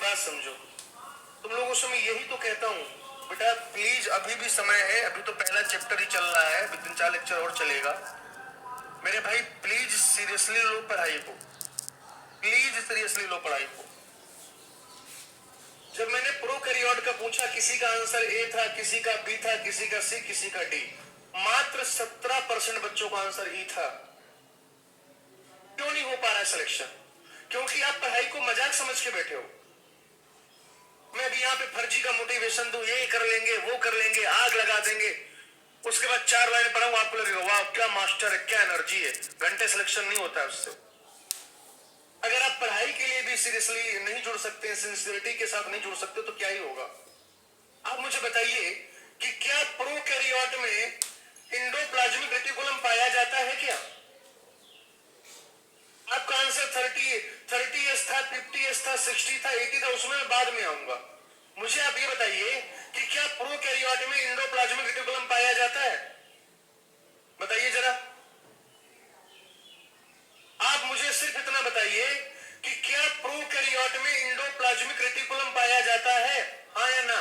बात समझो। तुम लोगों से मैं यही तो कहता हूँ, बेटा प्लीज अभी भी समय है, अभी तो पहला चैप्टर ही चल रहा है, 3-4 लेक्चर और चलेगा। मेरे भाई प्लीज सीरियसली लो पढ़ाई को, प्लीज सीरियसली लो पढ़ाई को। जब मैंने प्रोकैरियोट का पूछा, किसी का आंसर ए था, किसी का बी था, किसी का सी, किसी का डी, मात्र 17% बच्चों का आंसर ई था। क्यों नहीं हो पा रहा है सिलेक्शन? क्योंकि आप पढ़ाई को मजाक समझ के बैठे हो। मैं अभी यहाँ पे फर्जी का मोटिवेशन दूं, ये कर लेंगे, वो कर लेंगे, आग लगा देंगे, उसके बाद 4 लाइन पढ़ाऊं, आपको लगेगा वाह क्या मास्टर है, क्या एनर्जी है। घंटे सिलेक्शन नहीं होता है उससे। अगर आप पढ़ाई के लिए भी सीरियसली नहीं जुड़ सकते, सिंसियरिटी के साथ नहीं जुड़ सकते, तो क्या ही होगा? आप मुझे बताइए कि क्या प्रोकैरियोट में एंडोप्लाज्मिक रेटिकुलम पाया जाता है क्या? आपका आंसर 30 था, 50 था, 60 था, 80 था, उसमें मैं बाद में आऊंगा। मुझे आप ये बताइए कि क्या प्रोकैरियोट में एंडोप्लाज्मिक रेटिकुलम पाया जाता है? बताइए जरा। आप मुझे सिर्फ इतना बताइए कि क्या प्रोकैरियोट में एंडोप्लाज्मिक रेटिकुलम पाया जाता है, हाँ या ना?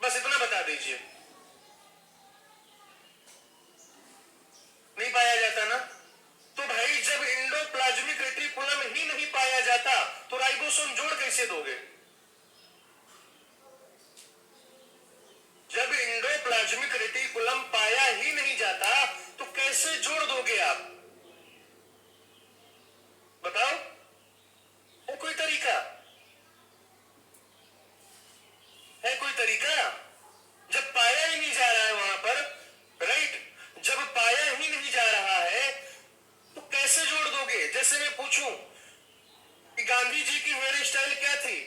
बस इतना बता दीजिए। नहीं पाया जाता ना? तो भाई जब एंडोप्लाज्मिक रेटिकुलम ही नहीं पाया जाता तो राइबोसोम जोड़ कैसे दोगे? जब एंडोप्लाज्मिक रेटिकुलम पाया ही नहीं जाता तो कैसे जोड़ दोगे आप? बताओ, है कोई तरीका? है कोई तरीका? जब पाया ही नहीं जा रहा है वहां पर, राइट, जब पाया ही नहीं जा रहा है तो कैसे जोड़ दोगे? जैसे मैं पूछूं कि गांधी जी की हेयर स्टाइल क्या थी,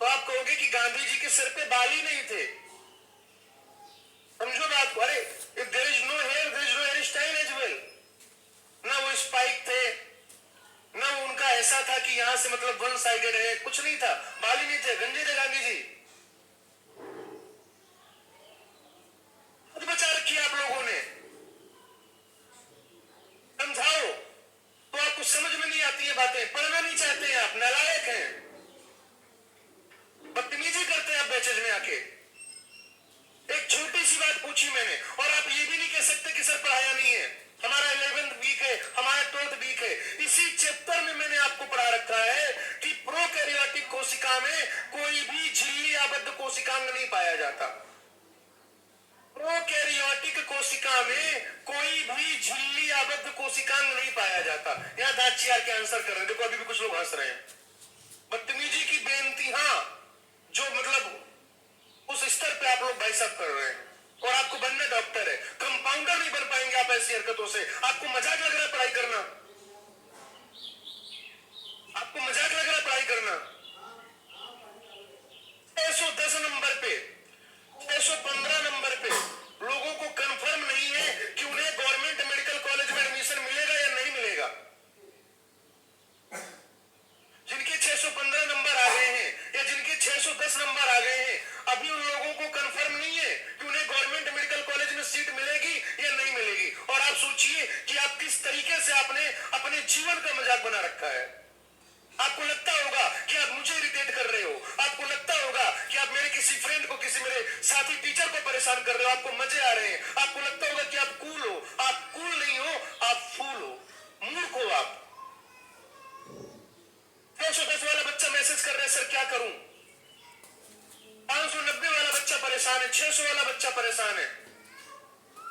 तो आप कहोगे कि गांधी जी के सिर पे बाल ही नहीं थे। समझो बात को। अरे if there is no hair, there is no hair style as well. ना वो स्पाइक थे, ना उनका ऐसा था कि यहां से मतलब वन साइडेड है, कुछ नहीं था, बाल ही नहीं थे, गंजे थे गांधी जी। खुद बचा रखी आप लोगों ने। समझाओ तो आपको समझ में नहीं आती है बातें, पढ़ना नहीं चाहते हैं, आप नालायक हैं, बदतमीजी करते हैं आप बैचेज में आके। एक छोटी सी बात पूछी मैंने, और आप ये भी नहीं कह सकते कि सर पढ़ाया नहीं है, हमारा 11th वीक है, हमारा 12th वीक है। इसी चैप्टर में मैंने आपको पढ़ा रखा है कि प्रोकैरियोटिक कोशिका में कोई भी झिल्ली आबद्ध कोशिकांग नहीं पाया जाता। प्रोकैरियोटिक कोशिका में कोई भी झिल्ली आबद्ध कोशिकांग नहीं पाया जाता। यहां दाचियार के आंसर कर रहे हैं, देखो अभी भी कुछ लोग हंस रहे हैं। बदतमीजी की बेनती, जो मतलब उस स्तर पे आप लोग भाई साहब कर रहे हैं। और आपको बनना डॉक्टर है, कंपाउंडर नहीं बन पाएंगे आप ऐसी हरकतों से। आपको मजाक लग रहा है पढ़ाई करना? आपको मजाक लग रहा है पढ़ाई करना? 610 नंबर पे, 615 नंबर पे लोगों को कंफर्म नहीं है कि उन्हें गवर्नमेंट मेडिकल कॉलेज में एडमिशन मिलेगा या नहीं मिलेगा। जिनके 615 नंबर आ गए हैं या जिनके 610 नंबर आ गए हैं, अभी उन लोगों को कंफर्म नहीं है कि उन्हें गवर्नमेंट मेडिकल कॉलेज में सीट मिलेगी या नहीं मिलेगी। और आप सोचिए कि आप किस तरीके से आपने अपने जीवन का मजाक बना रखा है। आपको लगता होगा कि आप मुझे इरिटेट कर रहे हो, आपको लगता होगा कि आप मेरे किसी फ्रेंड को, किसी मेरे साथी टीचर को परेशान कर रहे हो, आपको मजे आ रहे हैं, आपको लगता होगा कि आप कूल हो। आप कूल नहीं हो, आप फूल हो, मूर्ख हो आप। 610 वाला बच्चा मैसेज कर रहा है सर क्या करूं, 590 वाला बच्चा परेशान है, 600 वाला बच्चा परेशान है।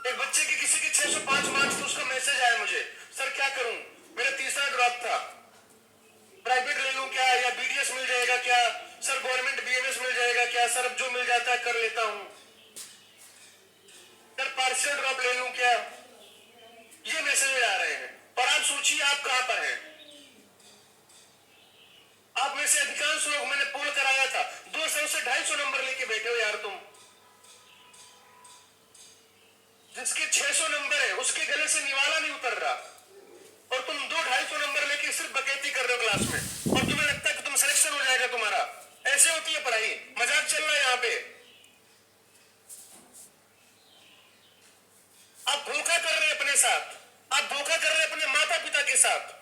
एक बच्चे के किसी के 605 मार्क्स, तो उसका मैसेज आया मुझे, सर क्या करूं, मेरा तीसरा ड्रॉप था, प्राइवेट ले लूं क्या, या बीडीएस मिल जाएगा क्या, सर गवर्नमेंट बीएमएस मिल जाएगा क्या, सर अब जो मिल जाता है कर लेता हूं, सर पार्शियल ड्रॉप ले लूं क्या। ये मैसेज आ रहे हैं। और आप सोचिए आप कहां पर हैं। आप में से अधिकांश लोग, मैंने पोल कराया था, 200 से 250 नंबर लेके बैठे हो यार तुम। जिसके 600 नंबर है उसके गले से निवाला नहीं उतर रहा, और तुम 200-250 नंबर लेके सिर्फ बकैती कर रहे हो क्लास में, और तुम्हें लगता है कि तुम सिलेक्शन हो जाएगा तुम्हारा। ऐसे होती है पढ़ाई, मजाक चल रहा है यहाँ पे। आप धोखा कर रहे हैं अपने साथ, आप धोखा कर रहे हैं अपने माता पिता के साथ।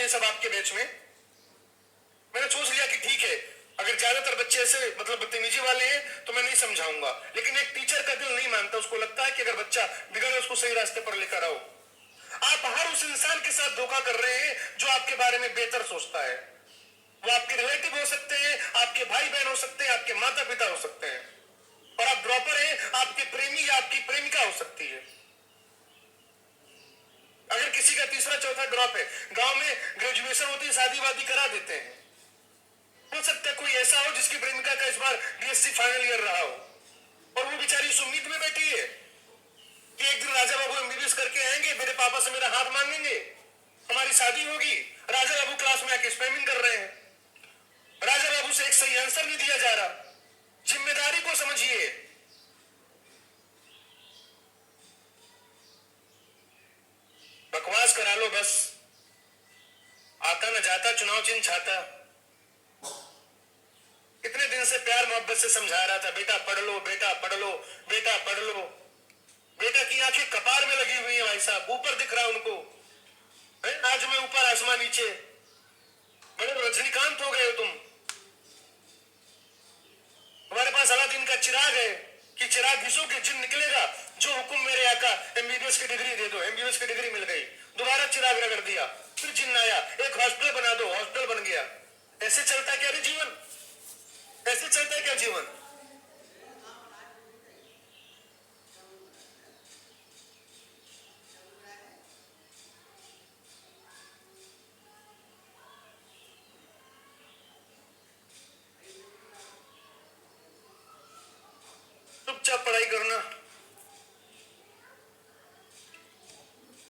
ये सब आपके बैच में? मैंने सोच लिया कि ठीक है, अगर ज्यादातर बच्चे ऐसे मतलब बदतमीजी वाले हैं तो मैं नहीं समझाऊंगा, लेकिन एक टीचर का दिल नहीं मानता, उसको लगता है कि अगर बच्चा बिगड़े उसको सही रास्ते पर लेकर आओ। आप हर उस इंसान के साथ धोखा कर रहे हैं जो आपके बारे में बेहतर सोचता है। वो आपके रिलेटिव हो सकते हैं, आपके भाई बहन हो सकते हैं, आपके माता पिता हो सकते हैं, और आप ड्रॉपर हैं, आपके प्रेमी या आपकी प्रेमिका हो सकती है। अगर किसी का तीसरा चौथा ड्रॉप है, गांव में ग्रेजुएशन होती है, शादी वादी करा देते हैं। हो सकता है कोई ऐसा हो जिसकी प्रेमिका का इस बार बीएससी फाइनल ईयर रहा हो, और वो बेचारी इस उम्मीद में बैठी है कि एक दिन राजा बाबू एमबीबीएस करके आएंगे, मेरे पापा से मेरा हाथ मांगेंगे, हमारी शादी होगी। राजा बाबू क्लास में आके स्पैमिंग कर रहे हैं, राजा बाबू से एक सही आंसर नहीं दिया जा रहा। जिम्मेदारी को समझिए। बकवास करा लो बस, आता न जाता चुनाव चिन्ह छाता। इतने दिन से प्यार मोहब्बत से समझा रहा था, बेटा पढ़ लो, बेटा पढ़ लो, बेटा पढ़ लो। बेटा की आंखें कपार में लगी हुई है भाई साहब, ऊपर दिख रहा उनको है? आज मैं ऊपर आसमान नीचे, बड़े रजनीकांत हो गए हो तुम। हमारे पास अलादीन का चिराग है कि चिराग घिसोगे जिन निकलेगा, जो हुक्म मेरे आका, एमबीबीएस की डिग्री दे दो, एमबीबीएस की डिग्री मिल गई, दोबारा चिराग रगड़ दिया, फिर जिन आया, एक हॉस्पिटल बना दो, हॉस्पिटल बन गया। ऐसे चलता क्या रे जीवन? ऐसे चलता है क्या जीवन?